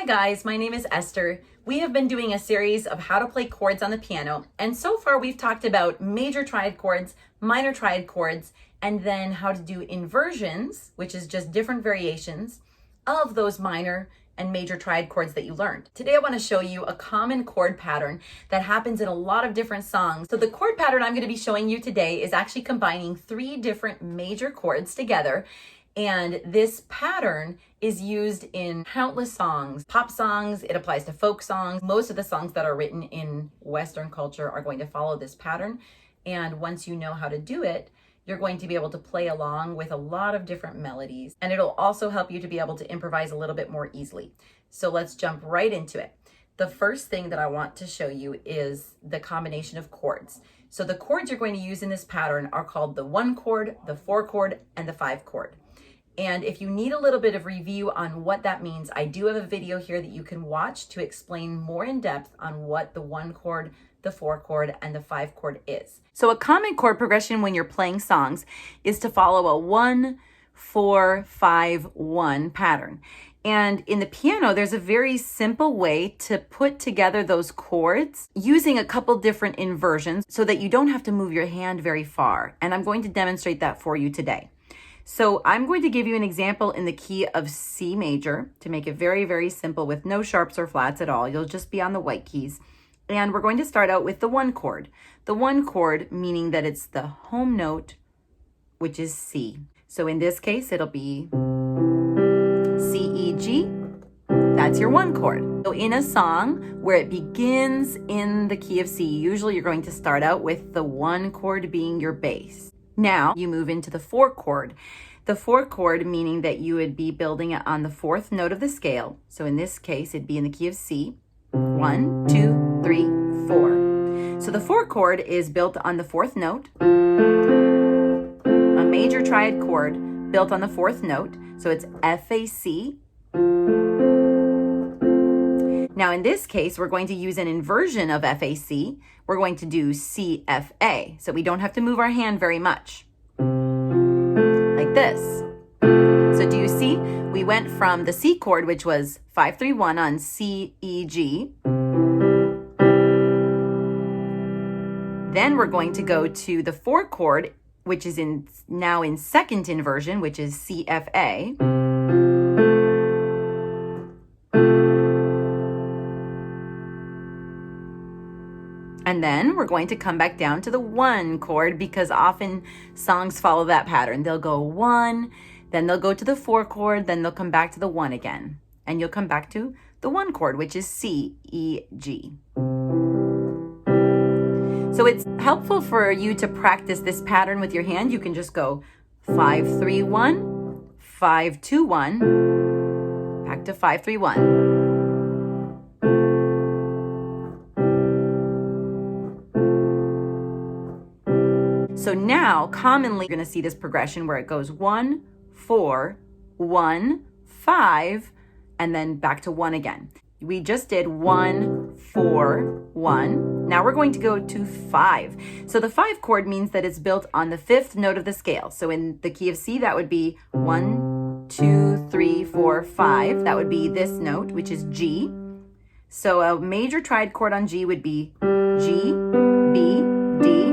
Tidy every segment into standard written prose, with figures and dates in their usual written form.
Hi guys, my name is Esther. We have been doing a series of how to play chords on the piano, and so far we've talked about major triad chords, minor triad chords, and then how to do inversions, which is just different variations of those minor and major triad chords that you learned. Today I want to show you a common chord pattern that happens in a lot of different songs. So the chord pattern I'm going to be showing you today is actually combining 3 different major chords together. And this pattern is used in countless songs, pop songs, it applies to folk songs. Most of the songs that are written in Western culture are going to follow this pattern. And once you know how to do it, you're going to be able to play along with a lot of different melodies. And it'll also help you to be able to improvise a little bit more easily. So let's jump right into it. The first thing that I want to show you is the combination of chords. So the chords you're going to use in this pattern are called the 1 chord, the 4 chord, and the 5 chord. And if you need a little bit of review on what that means, I do have a video here that you can watch to explain more in depth on what the 1 chord, the 4 chord, and the 5 chord is. So a common chord progression when you're playing songs is to follow a 1, 4, 5, 1 pattern. And in the piano, there's a very simple way to put together those chords using a couple different inversions so that you don't have to move your hand very far. And I'm going to demonstrate that for you today. So I'm going to give you an example in the key of C major to make it very, very simple with no sharps or flats at all. You'll just be on the white keys. And we're going to start out with the 1 chord. The 1 chord meaning that it's the home note, which is C. So in this case, it'll be C, E, G. That's your 1 chord. So in a song where it begins in the key of C, usually you're going to start out with the 1 chord being your bass. Now you move into the 4 chord. The 4 chord meaning that you would be building it on the 4th note of the scale. So in this case, it'd be in the key of C. 1, 2, 3, 4. So the 4 chord is built on the 4th note. A major triad chord built on the 4th note. So it's F, A, C. Now in this case, we're going to use an inversion of F, A, C. We're going to do C, F, A. So we don't have to move our hand very much. Like this. So do you see? We went from the C chord, which was 5, 3, 1 on C, E, G. Then we're going to go to the 4 chord, which is now in second inversion, which is C, F, A. And then we're going to come back down to the 1 chord because often songs follow that pattern. They'll go 1, then they'll go to the 4 chord, then they'll come back to the 1 again. And you'll come back to the 1 chord, which is C, E, G. So it's helpful for you to practice this pattern with your hand. You can just go 5, 3, 1, 5, 2, 1, back to 5, 3, 1. So now, commonly, you're going to see this progression where it goes 1, 4, 1, 5, and then back to 1 again. We just did 1, 4, 1. Now we're going to go to 5. So the 5 chord means that it's built on the 5th note of the scale. So in the key of C, that would be 1, 2, 3, 4, 5. That would be this note, which is G. So a major triad chord on G would be G, B, D.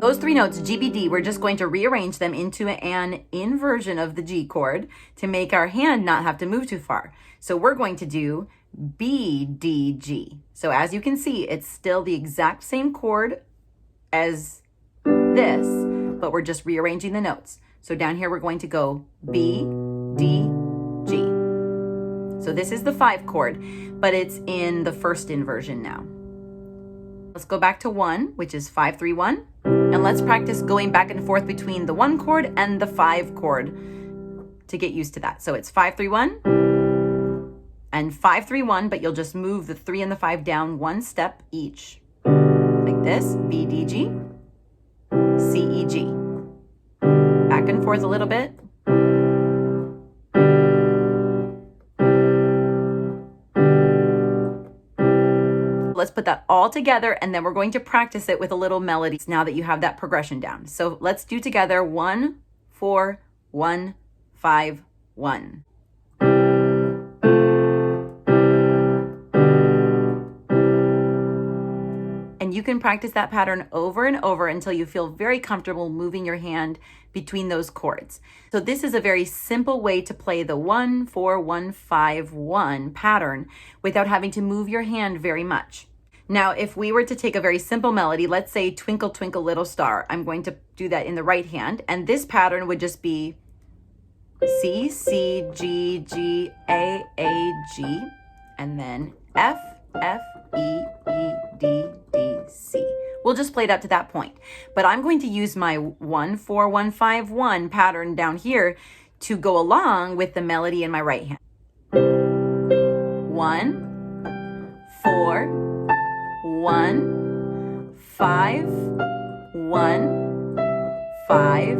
Those 3 notes, G, B, D, we're just going to rearrange them into an inversion of the G chord to make our hand not have to move too far. So we're going to do B, D, G. So as you can see, it's still the exact same chord as this, but we're just rearranging the notes. So down here, we're going to go B, D, G. So this is the 5 chord, but it's in the first inversion now. Let's go back to 1, which is 5, 3, 1. And let's practice going back and forth between the 1 chord and the 5 chord to get used to that. So it's 5, 3, 1 and 5, 3, 1, but you'll just move the 3 and the 5 down 1 step each. Like this, B, D, G, C, E, G. Back and forth a little bit. Let's put that all together and then we're going to practice it with a little melody now that you have that progression down. So let's do together 1, 4, 1, 5, 1. you can practice that pattern over and over until you feel very comfortable moving your hand between those chords. So this is a very simple way to play the 1, 4, 1, 5, 1 pattern without having to move your hand very much. Now, if we were to take a very simple melody, let's say Twinkle, Twinkle, Little Star, I'm going to do that in the right hand, and this pattern would just be C, C, G, G, A, G, and then F, F, E, E, D, D, C. We'll just play it up to that point. But I'm going to use my 1, 4, 1, 5, 1 pattern down here to go along with the melody in my right hand. 1, 4, 1, 5, 1, 5,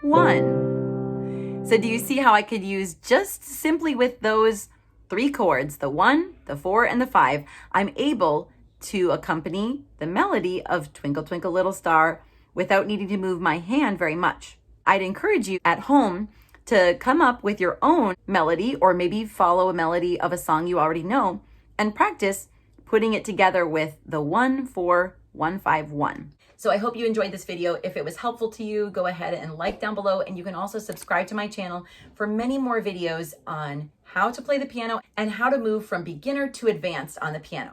1. So do you see how I could use just simply with those 3 chords, the 1, the 4, and the 5, I'm able to accompany the melody of Twinkle, Twinkle, Little Star without needing to move my hand very much. I'd encourage you at home to come up with your own melody, or maybe follow a melody of a song you already know and practice putting it together with the 1, 4, 1, 5, 1. So I hope you enjoyed this video. If it was helpful to you, go ahead and like down below, and you can also subscribe to my channel for many more videos on how to play the piano and how to move from beginner to advanced on the piano.